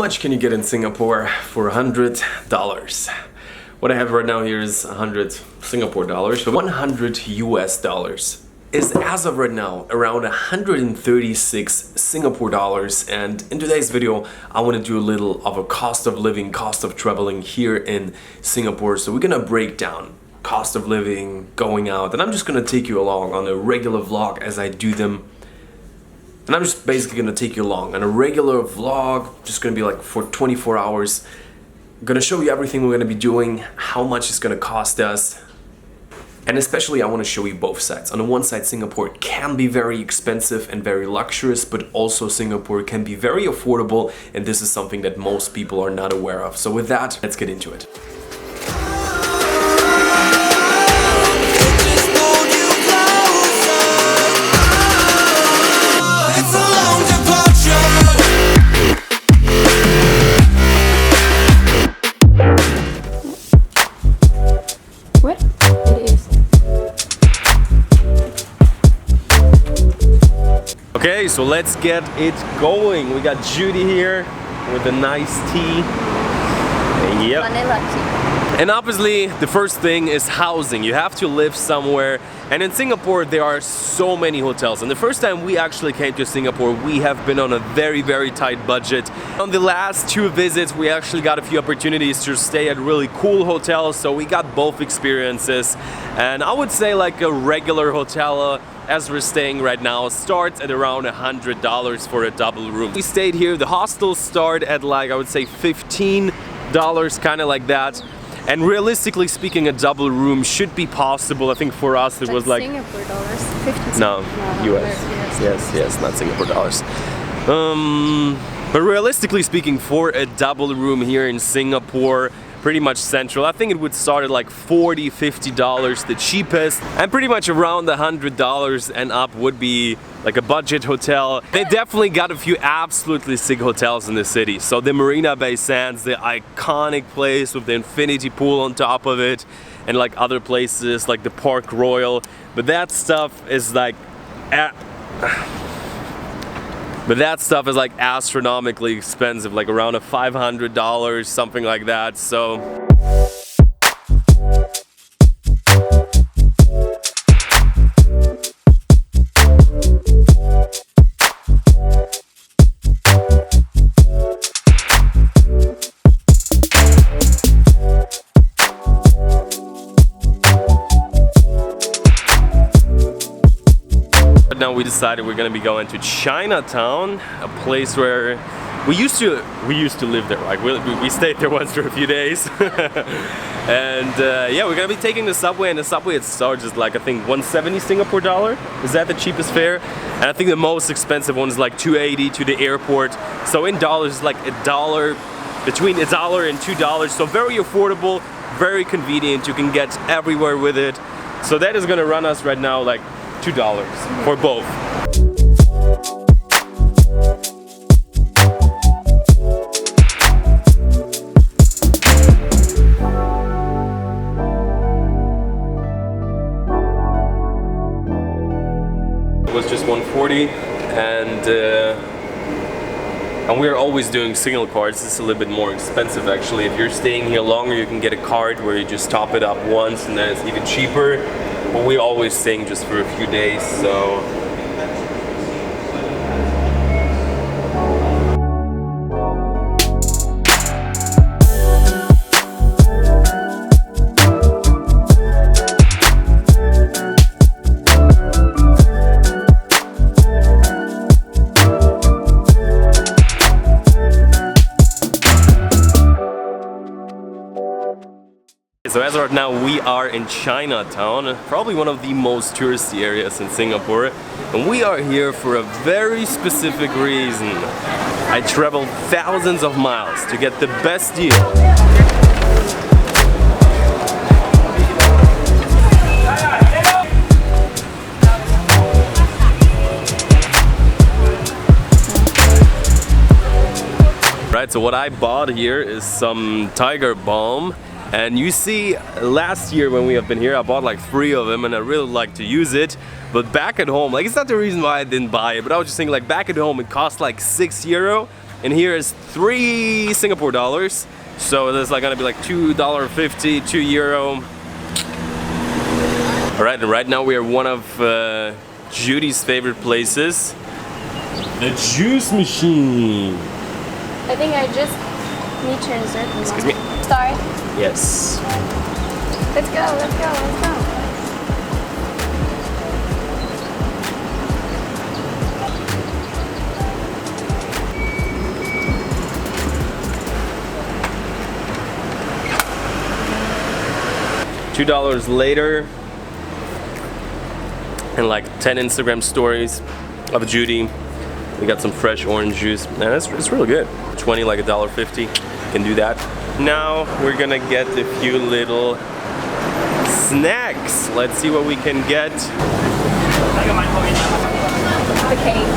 much can you get in Singapore for $100? What I have right now here is 100 Singapore dollars, so 100 US dollars is as of right now around 136 Singapore dollars. And in today's video I want to do a little of a cost of living, cost of traveling here in Singapore. So we're gonna break down cost of living, going out, and I'm just gonna take you along on a regular vlog as I do them. And I'm just basically gonna take you along on a regular vlog, just gonna be like for 24 hours. I'm gonna show you everything we're gonna be doing, how much it's gonna cost us. And especially I want to show you both sides. On the one side, Singapore can be very expensive and very luxurious, but also Singapore can be very affordable, and this is something that most people are not aware of. So with that, let's get into it. Okay, so let's get it going. We got Judy here with a nice tea. Yep. Vanilla tea. And obviously the first thing is housing. You have to live somewhere. And in Singapore there are so many hotels. And the first time we actually came to Singapore, we have been on a very tight budget. On the last two visits we actually got a few opportunities to stay at really cool hotels, so we got both experiences. And I would say like a regular hotel as we're staying right now starts at around $100 for a double room. We stayed here, the hostels start at like I would say $15, kind of like that. And realistically speaking, a double room should be possible. I think for us it was like Singapore dollars, 50. No, US. Yes, not Singapore dollars. But realistically speaking, for a double room here in Singapore, pretty much central, I think it would start at like $40, $50 the cheapest, and pretty much around $100 and up would be like a budget hotel. They definitely got a few absolutely sick hotels in the city. So the Marina Bay Sands, the iconic place with the infinity pool on top of it, and like other places like the Park Royal. But that stuff is like astronomically expensive, like around a $500, something like that. So now we decided we're gonna be going to Chinatown, a place where we used to live there. Like we stayed there once for a few days. And yeah, we're gonna be taking the subway, and the subway it charges like I think 170 Singapore dollar. Is that the cheapest fare? And I think the most expensive one is like 280 to the airport. So in dollars it's like $1, between $1 and $2. So very affordable, very convenient. You can get everywhere with it. So that is gonna run us right now like $2 for both. It was just 140, and we're always doing single cards. It's a little bit more expensive actually. If you're staying here longer, you can get a card where you just top it up once, and then it's even cheaper. But we're always staying just for a few days, so So as of right now, we are in Chinatown, probably one of the most touristy areas in Singapore, and we are here for a very specific reason. I traveled thousands of miles to get the best deal. Right, so what I bought here is some tiger balm. And you see, last year when we have been here, I bought like 3 of them and I really like to use it. But back at home, like, it's not the reason why I didn't buy it, but I was just thinking, like, back at home it cost like €6. and here is 3 Singapore dollars. So there's like gonna be like $2.50, €2. Alright, and right now we are one of Judy's favorite places. The juice machine. I think I just need to insert one. Excuse me. Start. Yes. Let's go, let's go, let's go. $2 later, and like 10 Instagram stories of Judy. We got some fresh orange juice, and it's really good. 20, like $1.50, can do that. Now we're gonna get a few little snacks. Let's see what we can get. The cake.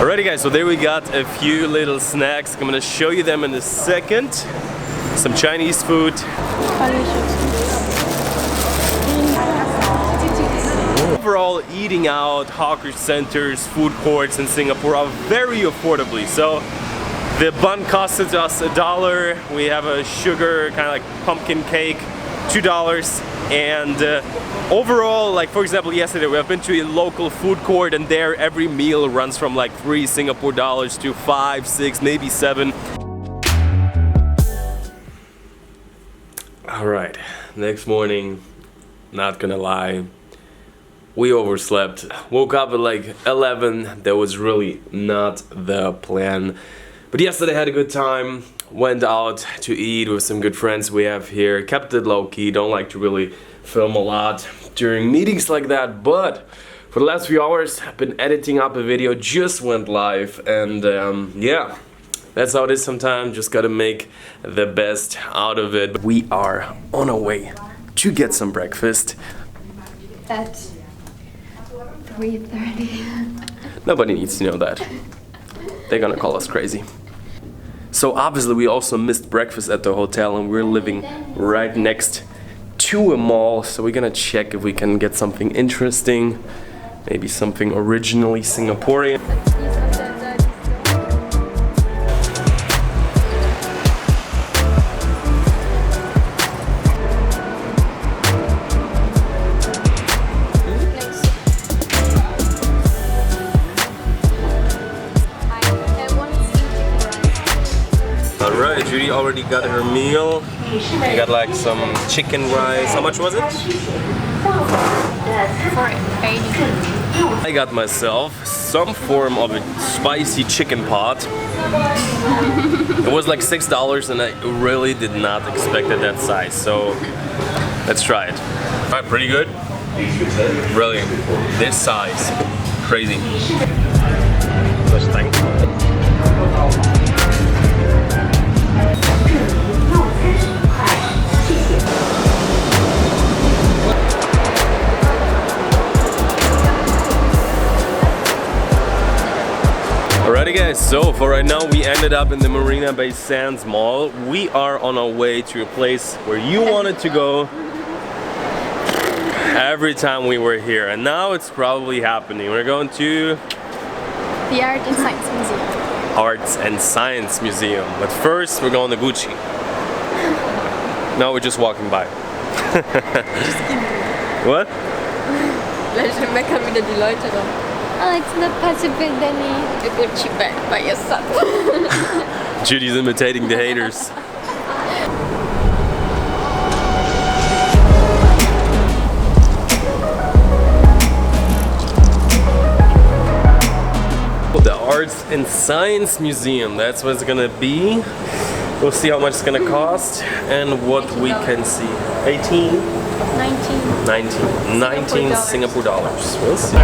Alrighty guys, so there we got a few little snacks. I'm gonna show you them in a second. Some Chinese food. Overall, eating out, hawker centers, food courts in Singapore are very affordably. So the bun costed us $1. We have a sugar kind of like pumpkin cake, $2. And overall, like for example, yesterday we have been to a local food court, and there every meal runs from like 3 Singapore dollars to 5, 6, maybe 7. All right, next morning, not gonna lie, we overslept. Woke up at like 11. That was really not the plan. But yesterday had a good time. Went out to eat with some good friends we have here. Kept it low key. Don't like to really film a lot during meetings like that. But for the last few hours, I've been editing up a video. Just went live, and yeah, that's how it is sometimes. Just gotta make the best out of it. We are on our way to get some breakfast. At 3:30. Nobody needs to know that. They're gonna call us crazy. So obviously we also missed breakfast at the hotel, and we're living right next to a mall. So we're gonna check if we can get something interesting, maybe something originally Singaporean. Alright, Judy already got her meal. We got like some chicken rice. How much was it? $4.80. I got myself some form of a spicy chicken pot. It was like $6, and I really did not expect it that size. So let's try it. Alright, pretty good. Really, this size, crazy. Let's thank you. Alrighty guys, so for right now we ended up in the Marina Bay Sands Mall. We are on our way to a place where you wanted to go every time we were here, and now it's probably happening. We're going to The Art and Science Museum. Arts and Science Museum. But first we're going to Gucci. No, we're just walking by. What? Leży wieder die Leute da. Oh, it's not possible, Danny. The Gucci bag by yourself. Judy's imitating the haters. The Arts and Science Museum, that's what it's gonna be. We'll see how much it's gonna cost and what we can see. 18? 19 Singapore dollars. We'll see.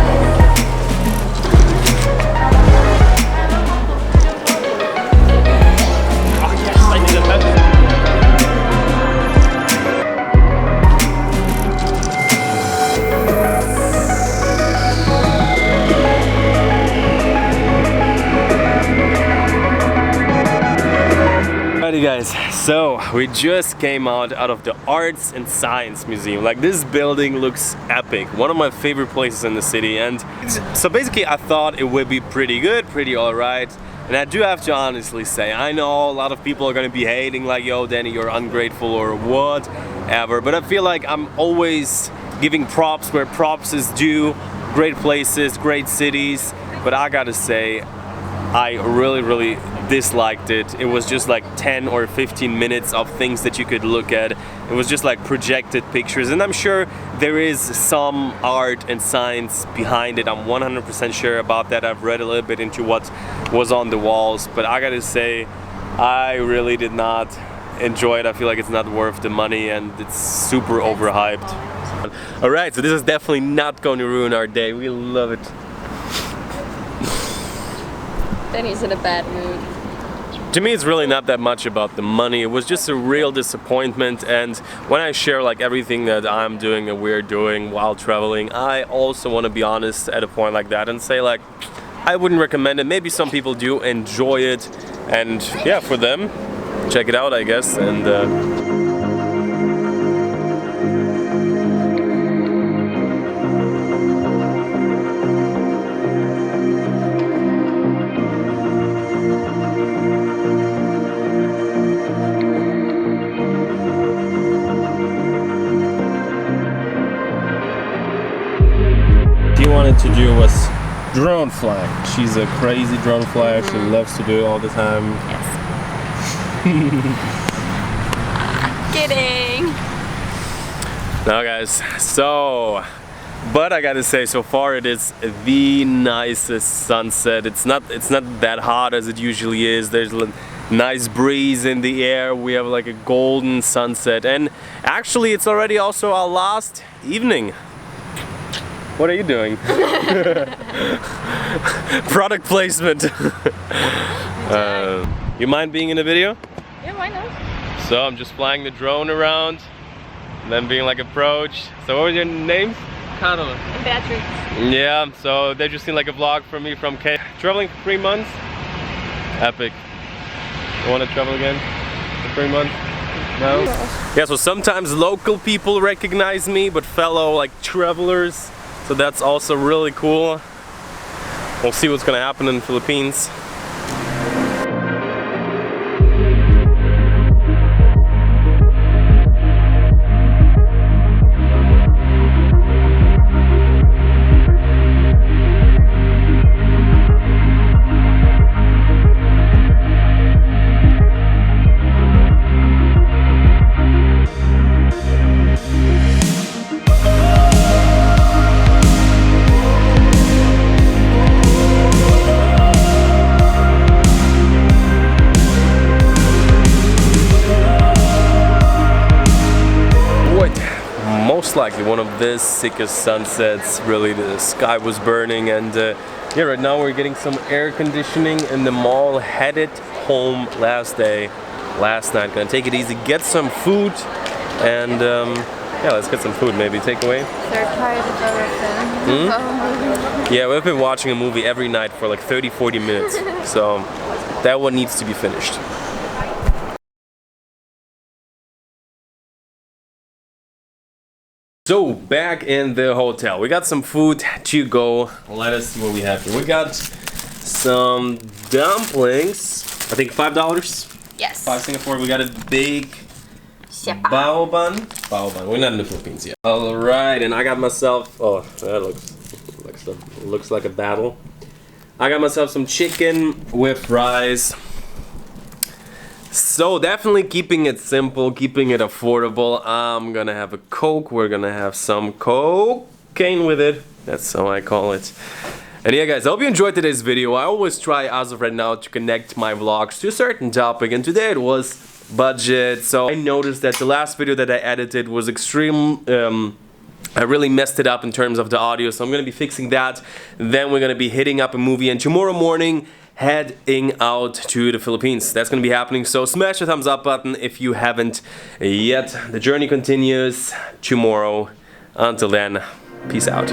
Alrighty guys, so we just came out of the Arts and Science Museum. Like, this building looks epic, one of my favorite places in the city, and so basically I thought it would be pretty good, pretty alright. And I do have to honestly say, I know a lot of people are gonna be hating like, yo Danny, you're ungrateful or whatever, but I feel like I'm always giving props where props is due. Great places, great cities, but I gotta say, I really disliked it. It was just like 10 or 15 minutes of things that you could look at. It was just like projected pictures, and I'm sure there is some art and science behind it. I'm 100% sure about that. I've read a little bit into what was on the walls, but I gotta say, I really did not enjoy it. I feel like it's not worth the money and it's super overhyped. Alright, so this is definitely not going to ruin our day. We love it. Danny's in a bad mood. To me, it's really not that much about the money. It was just a real disappointment, and when I share like everything that I'm doing and we're doing while traveling, I also want to be honest at a point like that and say like, I wouldn't recommend it. Maybe some people do enjoy it, and yeah, for them, check it out, I guess. And wanted to do was drone flying. She's a crazy drone flyer. She loves to do it all the time. Yes. Kidding. Now guys, but I gotta say, so far it is the nicest sunset. It's not that hot as it usually is. There's a nice breeze in the air. We have like a golden sunset, and actually it's already also our last evening. What are you doing? Product placement. You mind being in the video? Yeah, why not? So I'm just flying the drone around, and then being like approached. So what was your name? Carol. And Beatrice. Yeah, so they just seen like a vlog from me from K. Traveling for 3 months. Epic. You want to travel again for 3 months? No? Yeah, so sometimes local people recognize me, but fellow like travelers. So that's also really cool. We'll see what's gonna happen in the Philippines. Most likely one of the sickest sunsets. Really, the sky was burning, and yeah, right now we're getting some air conditioning in the mall. Headed home last night. Gonna take it easy, get some food, and yeah, let's get some food. Maybe takeaway. They're tired of everything. Yeah, we've been watching a movie every night for like 30-40 minutes, so that one needs to be finished. So back in the hotel, we got some food to go. Let us see what we have here. We got some dumplings. I think $5. Yes. 5 Singapore. We got a big bao bun. We're not in the Philippines yet. All right, and I got myself. Oh, that looks like a battle. I got myself some chicken with rice. So definitely keeping it simple, keeping it affordable. I'm gonna have a Coke. We're gonna have some cocaine with it. That's how I call it. And yeah guys, I hope you enjoyed today's video. I always try as of right now to connect my vlogs to a certain topic, and today it was budget. So I noticed that the last video that I edited was extreme. I really messed it up in terms of the audio, so I'm gonna be fixing that. Then we're gonna be hitting up a movie, and tomorrow morning heading out to the Philippines. That's gonna be happening, so smash the thumbs up button if you haven't yet. The journey continues tomorrow. Until then, peace out.